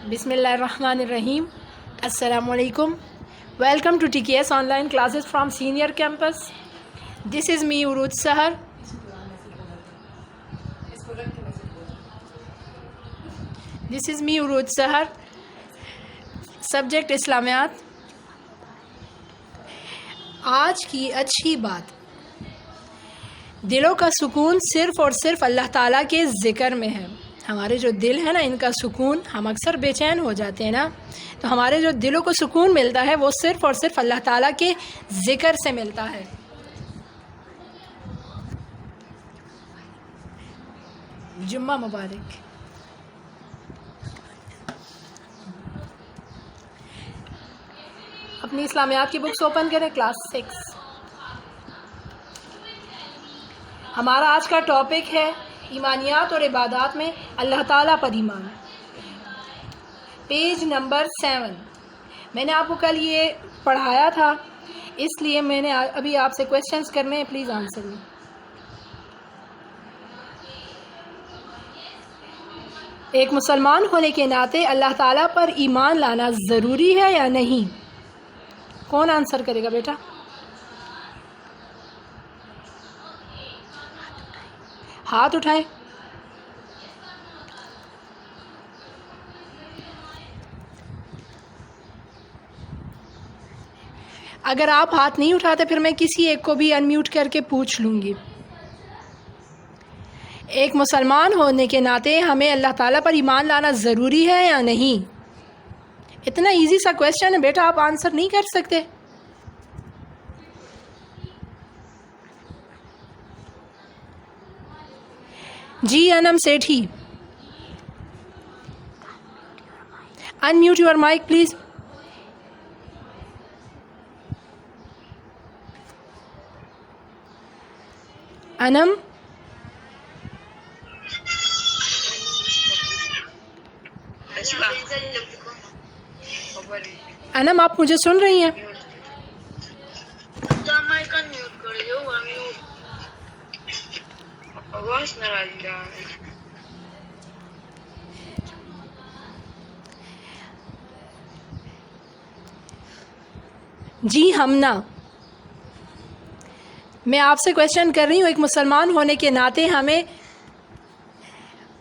بسم اللہ الرحمن الرحیم. السلام علیکم. Welcome to TKS online classes from senior campus. This is me Urooj Sahar. Subject اسلامیات. آج کی اچھی بات، دلوں کا سکون صرف اور صرف اللہ تعالیٰ کے ذکر میں ہے. ہمارے جو دل ہے نا، ان کا سکون، ہم اکثر بے چین ہو جاتے ہیں نا، تو ہمارے جو دلوں کو سکون ملتا ہے وہ صرف اور صرف اللہ تعالیٰ کے ذکر سے ملتا ہے. جمعہ مبارک. اپنی اسلامیات کی بکس اوپن کریں. کلاس 6. ہمارا آج کا ٹاپک ہے ایمانیات اور عبادات میں اللہ تعالیٰ پر ایمان. Page number 7. میں نے آپ کو کل یہ پڑھایا تھا، اس لیے میں نے ابھی آپ سے کویسچنز کرنے ہیں. پلیز آنسر می. ایک مسلمان ہونے کے ناطے اللہ تعالیٰ پر ایمان لانا ضروری ہے یا نہیں؟ کون آنسر کرے گا بیٹا؟ ہاتھ اٹھائیں. اگر آپ ہاتھ نہیں اٹھاتے پھر میں کسی ایک کو بھی انمیوٹ کر کے پوچھ لوں گی. ایک مسلمان ہونے کے ناطے ہمیں اللہ تعالیٰ پر ایمان لانا ضروری ہے یا نہیں؟ اتنا ایزی سا کویسچن ہے بیٹا، آپ آنسر نہیں کر سکتے؟ جی Anam Sethi, unmute your mic please. Anam, Anam آپ مجھے سن رہی ہیں؟ جی ہمنا، میں آپ سے کویسچن کر رہی ہوں، ایک مسلمان ہونے کے ناطے ہمیں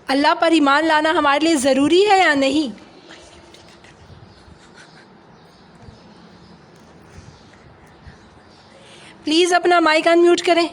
اللہ پر ایمان لانا ہمارے لیے ضروری ہے یا نہیں؟ پلیز اپنا مائک انمیوٹ کریں.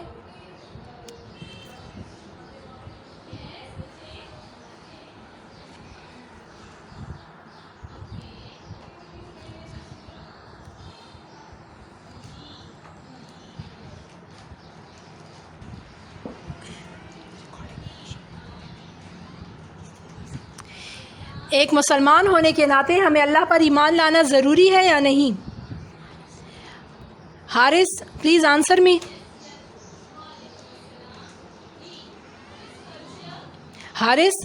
ایک مسلمان ہونے کے ناطے ہمیں اللہ پر ایمان لانا ضروری ہے یا نہیں؟ حارث پلیز آنسر می. حارث.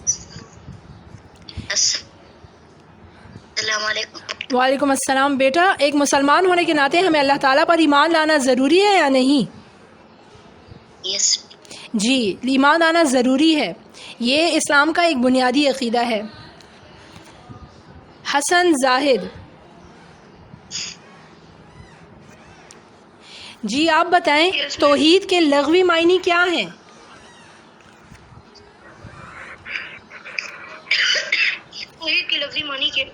السلام علیکم. وعلیکم السلام. بیٹا، ایک مسلمان ہونے کے ناطے ہمیں اللہ تعالیٰ پر ایمان لانا ضروری ہے یا نہیں؟ یس. جی، ایمان لانا ضروری ہے. یہ اسلام کا ایک بنیادی عقیدہ ہے. حسن زاہد جی آپ بتائیں، توحید کے لغوی معنی کیا ہیں؟ توحید کے لفظی معنی کے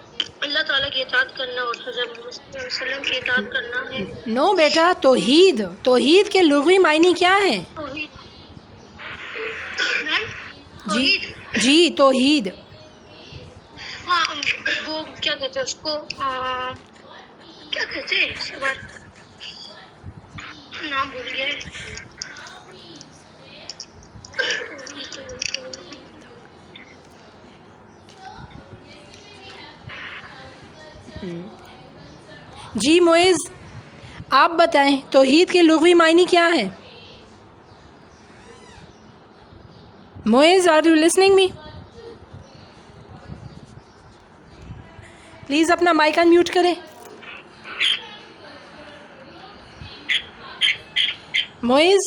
اللہ تعالیٰ کی اطاعت کرنا اور حضرت محمد صلی اللہ علیہ وسلم کی اطاعت کرنا ہے. نو بیٹا، توحید کے لغوی معنی کیا ہیں؟ جی توحید. ہاں، وہ کیا کہتے ہیں اس کو، کیا کہتے ہیں اس بار نام بھول گیا ہے. جی معز آپ بتائیں، توحید کے لغوی معنی کیا ہیں؟ Moiz are you listening me? Please اپنا مائک انمیوٹ کریں. معز.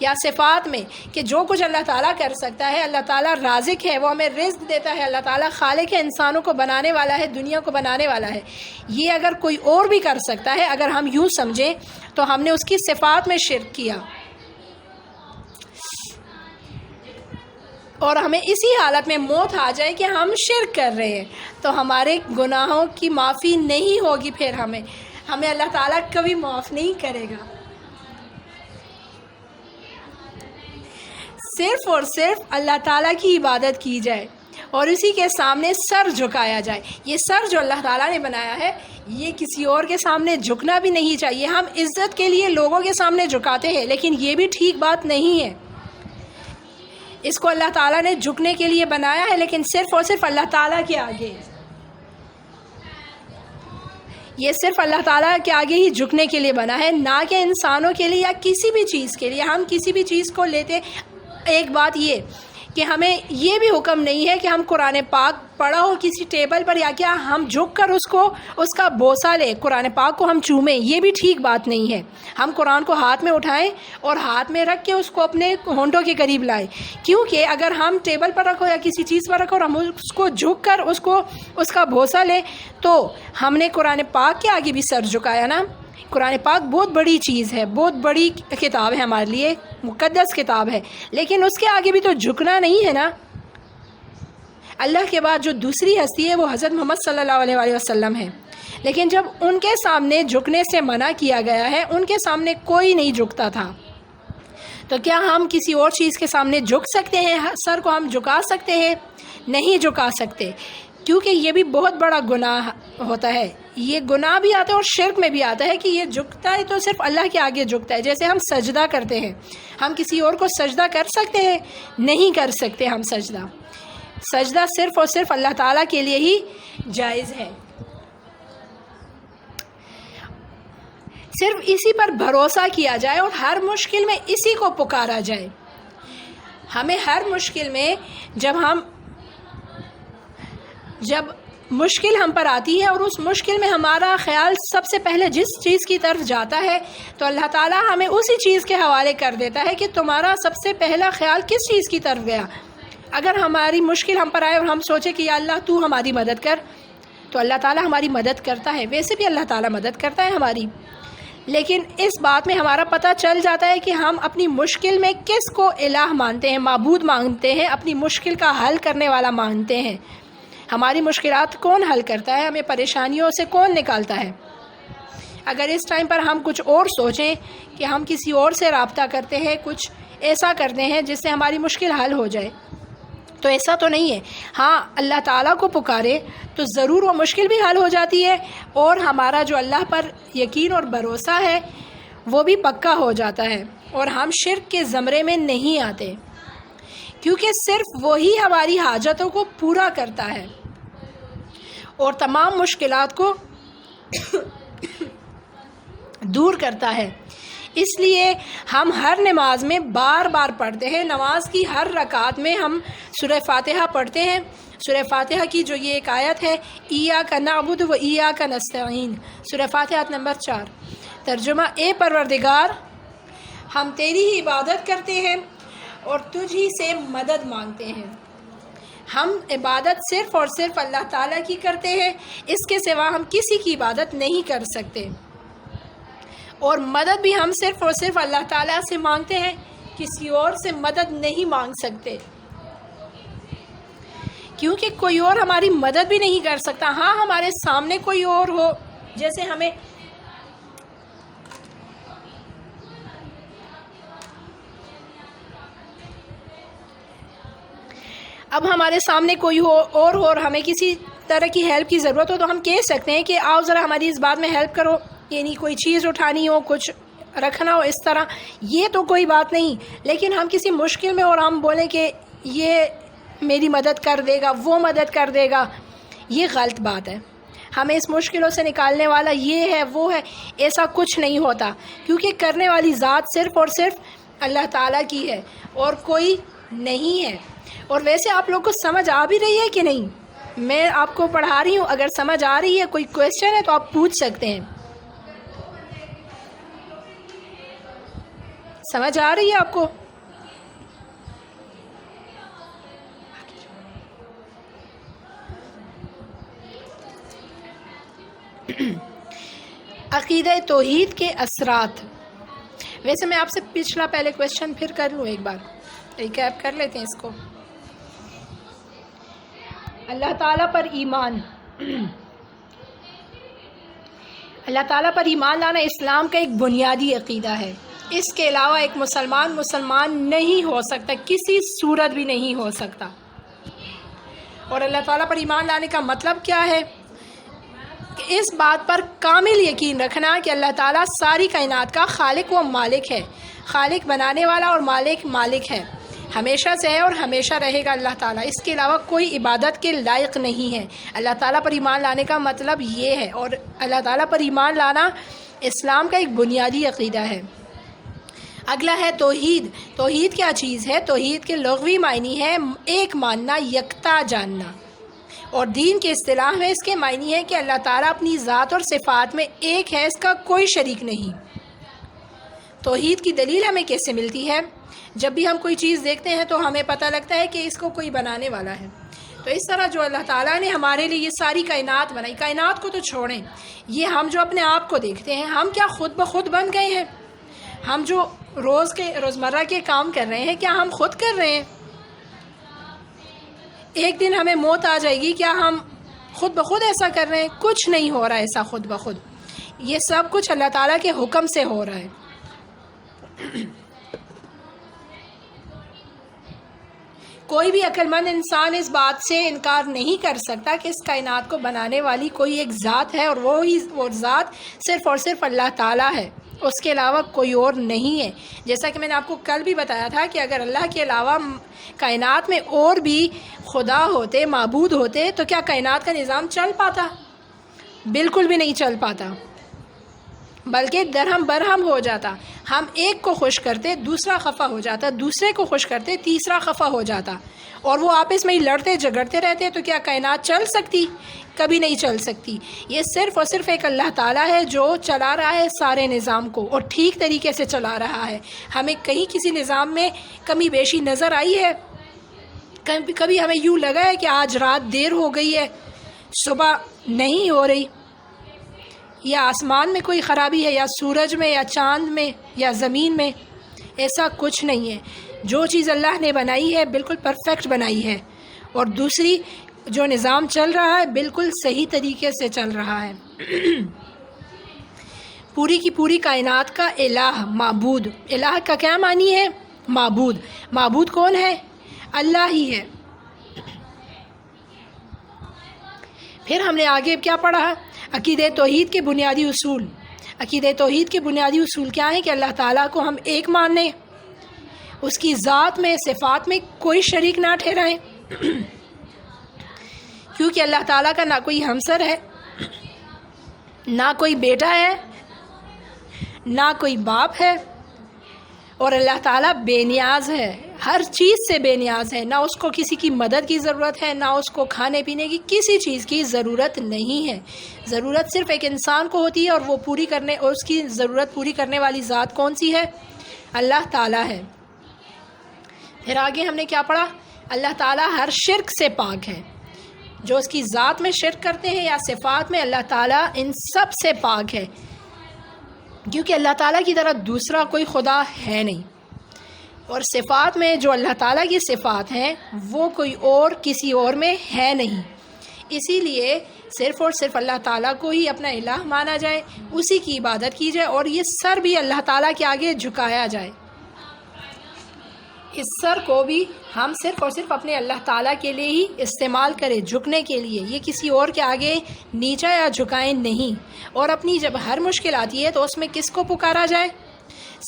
یا صفات میں کہ جو کچھ اللہ تعالیٰ کر سکتا ہے، اللہ تعالیٰ رازق ہے، وہ ہمیں رزق دیتا ہے، اللہ تعالیٰ خالق ہے، انسانوں کو بنانے والا ہے، دنیا کو بنانے والا ہے، یہ اگر کوئی اور بھی کر سکتا ہے، اگر ہم یوں سمجھیں تو ہم نے اس کی صفات میں شرک کیا، اور ہمیں اسی حالت میں موت آ جائے کہ ہم شرک کر رہے ہیں تو ہمارے گناہوں کی معافی نہیں ہوگی، پھر ہمیں اللہ تعالیٰ کبھی معاف نہیں کرے گا۔ صرف اور صرف اللہ تعالیٰ کی عبادت کی جائے اور اسی کے سامنے سر جھکایا جائے۔ یہ سر جو اللہ تعالیٰ نے بنایا ہے یہ کسی اور کے سامنے جھکنا بھی نہیں چاہیے۔ ہم عزت کے لیے لوگوں کے سامنے جھکاتے ہیں لیکن یہ بھی ٹھیک بات نہیں ہے۔ اس کو اللہ تعالیٰ نے جھکنے کے لیے بنایا ہے لیکن صرف اور صرف اللہ تعالیٰ کے آگے، یہ صرف اللہ تعالیٰ کے آگے ہی جھکنے کے لیے بنا ہے، نہ کہ انسانوں کے لیے یا کسی بھی چیز کے لیے۔ ہم کسی بھی چیز کو لیتے، ایک بات یہ کہ ہمیں یہ بھی حکم نہیں ہے کہ ہم قرآن پاک پڑھا ہو کسی ٹیبل پر یا کیا ہم جھک کر اس کا بوسہ لیں، قرآن پاک کو ہم چومیں، یہ بھی ٹھیک بات نہیں ہے۔ ہم قرآن کو ہاتھ میں اٹھائیں اور ہاتھ میں رکھ کے اس کو اپنے ہونٹوں کے قریب لائیں، کیونکہ اگر ہم ٹیبل پر رکھو یا کسی چیز پر رکھو اور ہم اس کو جھک کر اس کا بوسہ لیں تو ہم نے قرآن پاک کے آگے بھی سر جھکایا نا۔ قرآن پاک بہت بڑی چیز ہے، بہت بڑی کتاب ہے، ہمارے لیے مقدس کتاب ہے، لیکن اس کے آگے بھی تو جھکنا نہیں ہے نا۔ اللہ کے بعد جو دوسری ہستی ہے وہ حضرت محمد صلی اللہ علیہ وسلم ہے، لیکن جب ان کے سامنے جھکنے سے منع کیا گیا ہے، ان کے سامنے کوئی نہیں جھکتا تھا، تو کیا ہم کسی اور چیز کے سامنے جھک سکتے ہیں؟ سر کو ہم جھکا سکتے ہیں؟ نہیں جھکا سکتے، کیونکہ یہ بھی بہت بڑا گناہ ہوتا ہے۔ یہ گناہ بھی آتا ہے اور شرک میں بھی آتا ہے کہ یہ جھکتا ہے تو صرف اللہ کے آگے جھکتا ہے۔ جیسے ہم سجدہ کرتے ہیں، ہم کسی اور کو سجدہ کر سکتے ہیں؟ نہیں کر سکتے ہم سجدہ صرف اور صرف اللہ تعالیٰ کے لیے ہی جائز ہے۔ صرف اسی پر بھروسہ کیا جائے اور ہر مشکل میں اسی کو پکارا جائے۔ ہمیں ہر مشکل میں جب مشکل ہم پر آتی ہے اور اس مشکل میں ہمارا خیال سب سے پہلے جس چیز کی طرف جاتا ہے تو اللہ تعالیٰ ہمیں اسی چیز کے حوالے کر دیتا ہے کہ تمہارا سب سے پہلا خیال کس چیز کی طرف گیا۔ اگر ہماری مشکل ہم پر آئے اور ہم سوچیں کہ یا اللہ تو ہماری مدد کر، تو اللہ تعالیٰ ہماری مدد کرتا ہے، ویسے بھی اللہ تعالیٰ مدد کرتا ہے ہماری، لیکن اس بات میں ہمارا پتہ چل جاتا ہے کہ ہم اپنی مشکل میں کس کو الہ مانتے ہیں، معبود مانتے ہیں، اپنی مشکل کا حل کرنے والا مانتے ہیں۔ ہماری مشکلات کون حل کرتا ہے، ہمیں پریشانیوں سے کون نکالتا ہے؟ اگر اس ٹائم پر ہم کچھ اور سوچیں کہ ہم کسی اور سے رابطہ کرتے ہیں، کچھ ایسا کرتے ہیں جس سے ہماری مشکل حل ہو جائے، تو ایسا تو نہیں ہے۔ ہاں، اللہ تعالیٰ کو پکارے تو ضرور وہ مشکل بھی حل ہو جاتی ہے اور ہمارا جو اللہ پر یقین اور بھروسہ ہے وہ بھی پکا ہو جاتا ہے اور ہم شرک کے زمرے میں نہیں آتے، کیونکہ صرف وہی ہماری حاجتوں کو پورا کرتا ہے اور تمام مشکلات کو دور کرتا ہے۔ اس لیے ہم ہر نماز میں بار بار پڑھتے ہیں، نماز کی ہر رکعت میں ہم سورہ فاتحہ پڑھتے ہیں۔ سورہ فاتحہ کی جو یہ ایک آیت ہے، ایاک نعبد و ایاک نستعین، سورہ فاتحہ نمبر 4، ترجمہ: اے پروردگار، ہم تیری ہی عبادت کرتے ہیں اور تجھ ہی سے مدد مانگتے ہیں۔ ہم عبادت صرف اور صرف اللہ تعالیٰ کی کرتے ہیں، اس کے سوا ہم کسی کی عبادت نہیں کر سکتے، اور مدد بھی ہم صرف اور صرف اللہ تعالیٰ سے مانگتے ہیں، کسی اور سے مدد نہیں مانگ سکتے، کیونکہ کوئی اور ہماری مدد بھی نہیں کر سکتا۔ ہاں، ہمارے سامنے کوئی اور ہو، جیسے اب ہمارے سامنے کوئی اور ہو اور ہمیں کسی طرح کی ہیلپ کی ضرورت ہو تو ہم کہہ سکتے ہیں کہ آؤ ذرا ہماری اس بات میں ہیلپ کرو، یعنی کوئی چیز اٹھانی ہو، کچھ رکھنا ہو، اس طرح، یہ تو کوئی بات نہیں۔ لیکن ہم کسی مشکل میں اور ہم بولیں کہ یہ میری مدد کر دے گا، وہ مدد کر دے گا، یہ غلط بات ہے۔ ہمیں اس مشکلوں سے نکالنے والا یہ ہے، وہ ہے، ایسا کچھ نہیں ہوتا، کیونکہ کرنے والی ذات صرف اور صرف اللہ تعالیٰ کی ہے اور کوئی نہیں ہے۔ اور ویسے آپ لوگ کو سمجھ آ بھی رہی ہے کہ نہیں؟ میں آپ کو پڑھا رہی ہوں، اگر سمجھ آ رہی ہے، کوئی کویسچن ہے تو آپ پوچھ سکتے ہیں۔ سمجھ آ رہی ہے آپ کو؟ عقیدہ توحید کے اثرات. ویسے میں آپ سے پچھلا پہلے کویشچن پھر کر لوں، ایک بار ریکیپ کر لیتے ہیں اس کو. اللہ تعالیٰ پر ایمان، اللہ تعالیٰ پر ایمان لانا اسلام کا ایک بنیادی عقیدہ ہے. اس کے علاوہ ایک مسلمان نہیں ہو سکتا، کسی صورت بھی نہیں ہو سکتا. اور اللہ تعالیٰ پر ایمان لانے کا مطلب کیا ہے؟ کہ اس بات پر کامل یقین رکھنا کہ اللہ تعالیٰ ساری کائنات کا خالق و مالک ہے، خالق بنانے والا اور مالک ہے، ہمیشہ سے ہے اور ہمیشہ رہے گا اللہ تعالیٰ. اس کے علاوہ کوئی عبادت کے لائق نہیں ہے. اللہ تعالیٰ پر ایمان لانے کا مطلب یہ ہے. اور اللہ تعالیٰ پر ایمان لانا اسلام کا ایک بنیادی عقیدہ ہے. اگلا ہے توحید. توحید کیا چیز ہے؟ توحید کے لغوی معنی ہے ایک ماننا، یکتا جاننا. اور دین کے اصطلاح میں اس کے معنی ہے کہ اللہ تعالیٰ اپنی ذات اور صفات میں ایک ہے، اس کا کوئی شریک نہیں. توحید کی دلیل ہمیں کیسے ملتی ہے؟ جب بھی ہم کوئی چیز دیکھتے ہیں تو ہمیں پتہ لگتا ہے کہ اس کو کوئی بنانے والا ہے. تو اس طرح جو اللہ تعالیٰ نے ہمارے لیے یہ ساری کائنات بنائی، کائنات کو تو چھوڑیں، یہ ہم جو اپنے آپ کو دیکھتے ہیں، ہم کیا خود بخود بن گئے ہیں؟ ہم جو روزمرہ کے کام کر رہے ہیں، کیا ہم خود کر رہے ہیں؟ ایک دن ہمیں موت آ جائے گی، کیا ہم خود بخود ایسا کر رہے ہیں؟ کچھ نہیں ہو رہا ایسا خود بخود، یہ سب کچھ اللہ تعالیٰ کے حکم سے ہو رہا ہے. کوئی بھی عقل مند انسان اس بات سے انکار نہیں کر سکتا کہ اس کائنات کو بنانے والی کوئی ایک ذات ہے، اور وہ ذات صرف اور صرف اللہ تعالیٰ ہے، اس کے علاوہ کوئی اور نہیں ہے. جیسا کہ میں نے آپ کو کل بھی بتایا تھا کہ اگر اللہ کے علاوہ کائنات میں اور بھی خدا ہوتے، معبود ہوتے، تو کیا کائنات کا نظام چل پاتا؟ بالکل بھی نہیں چل پاتا، بلکہ درہم برہم ہو جاتا. ہم ایک کو خوش کرتے، دوسرا خفا ہو جاتا، دوسرے کو خوش کرتے، تیسرا خفا ہو جاتا، اور وہ آپس میں ہی لڑتے جھگڑتے رہتے. تو کیا کائنات چل سکتی؟ کبھی نہیں چل سکتی. یہ صرف اور صرف ایک اللہ تعالیٰ ہے جو چلا رہا ہے سارے نظام کو، اور ٹھیک طریقے سے چلا رہا ہے. ہمیں کہیں کسی نظام میں کمی بیشی نظر آئی ہے؟ کبھی ہمیں یوں لگا ہے کہ آج رات دیر ہو گئی ہے، صبح نہیں ہو رہی، یا آسمان میں کوئی خرابی ہے، یا سورج میں، یا چاند میں، یا زمین میں؟ ایسا کچھ نہیں ہے. جو چیز اللہ نے بنائی ہے بالکل پرفیکٹ بنائی ہے، اور دوسری جو نظام چل رہا ہے بالکل صحیح طریقے سے چل رہا ہے. پوری کی پوری کائنات کا الہ، معبود. الہ کا کیا معنی ہے؟ معبود. معبود کون ہے؟ اللہ ہی ہے. پھر ہم نے آگے کیا پڑھا؟ عقیدہ توحید کے بنیادی اصول. عقیدہ توحید کے بنیادی اصول کیا ہیں؟ کہ اللہ تعالیٰ کو ہم ایک مانیں، اس کی ذات میں، صفات میں کوئی شریک نہ ٹھہرائیں، کیونکہ اللہ تعالیٰ کا نہ کوئی ہمسر ہے، نہ کوئی بیٹا ہے، نہ کوئی باپ ہے، اور اللہ تعالیٰ بے نیاز ہے، ہر چیز سے بے نیاز ہے. نہ اس کو کسی کی مدد کی ضرورت ہے، نہ اس کو کھانے پینے کی کسی چیز کی ضرورت نہیں ہے. ضرورت صرف ایک انسان کو ہوتی ہے، اور وہ اور اس کی ضرورت پوری کرنے والی ذات کون سی ہے؟ اللہ تعالیٰ ہے. پھر آگے ہم نے کیا پڑھا؟ اللہ تعالیٰ ہر شرک سے پاک ہے. جو اس کی ذات میں شرک کرتے ہیں یا صفات میں، اللہ تعالیٰ ان سب سے پاک ہے، کیونکہ اللہ تعالیٰ کی طرح دوسرا کوئی خدا ہے نہیں. اور صفات میں جو اللہ تعالیٰ کی صفات ہیں وہ کوئی اور کسی اور میں ہے نہیں. اسی لیے صرف اور صرف اللہ تعالیٰ کو ہی اپنا الہ مانا جائے، اسی کی عبادت کی جائے، اور یہ سر بھی اللہ تعالیٰ کے آگے جھکایا جائے. اس سر کو بھی ہم صرف اور صرف اپنے اللہ تعالیٰ کے لیے ہی استعمال کریں، جھکنے کے لیے. یہ کسی اور کے آگے نیچا یا جھکائیں نہیں. اور اپنی جب ہر مشکل آتی ہے تو اس میں کس کو پکارا جائے؟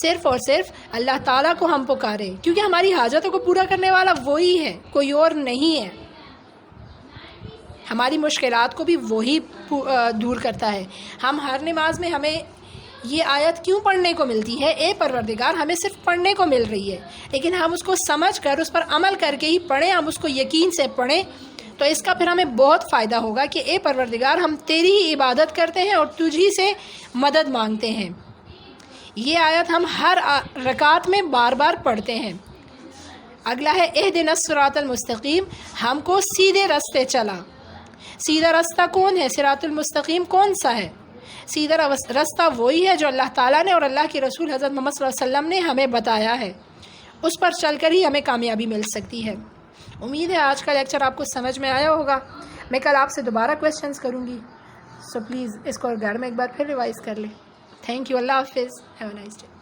صرف اور صرف اللہ تعالیٰ کو ہم پکاریں، کیونکہ ہماری حاجتوں کو پورا کرنے والا وہی ہے، کوئی اور نہیں ہے. ہماری مشکلات کو بھی وہی دور کرتا ہے. ہم ہر نماز میں ہمیں یہ آیت کیوں پڑھنے کو ملتی ہے؟ اے پروردگار، ہمیں صرف پڑھنے کو مل رہی ہے، لیکن ہم اس کو سمجھ کر اس پر عمل کر کے ہی پڑھیں، ہم اس کو یقین سے پڑھیں، تو اس کا پھر ہمیں بہت فائدہ ہوگا کہ اے پروردگار، ہم تیری ہی عبادت کرتے ہیں اور تجھ ہی سے مدد مانگتے ہیں. یہ آیت ہم ہر رکعت میں بار بار پڑھتے ہیں۔ اگلا ہے اہدنا الصراط المستقیم، ہم کو سیدھے راستے چلا۔ سیدھا راستہ کون ہے؟ صراط المستقیم کون سا ہے؟ سیدھا راستہ وہی ہے جو اللہ تعالیٰ نے اور اللہ کے رسول حضرت محمد صلی اللہ علیہ وسلم نے ہمیں بتایا ہے، اس پر چل کر ہی ہمیں کامیابی مل سکتی ہے۔ امید ہے آج کا لیکچر آپ کو سمجھ میں آیا ہوگا۔ میں کل آپ سے دوبارہ کویسچنز کروں گی، سو پلیز اس کو گھر میں ایک بار پھر ریوائز کر لیں۔ تھینک یو، اللہ حافظ، ہیو اے نائس ڈے۔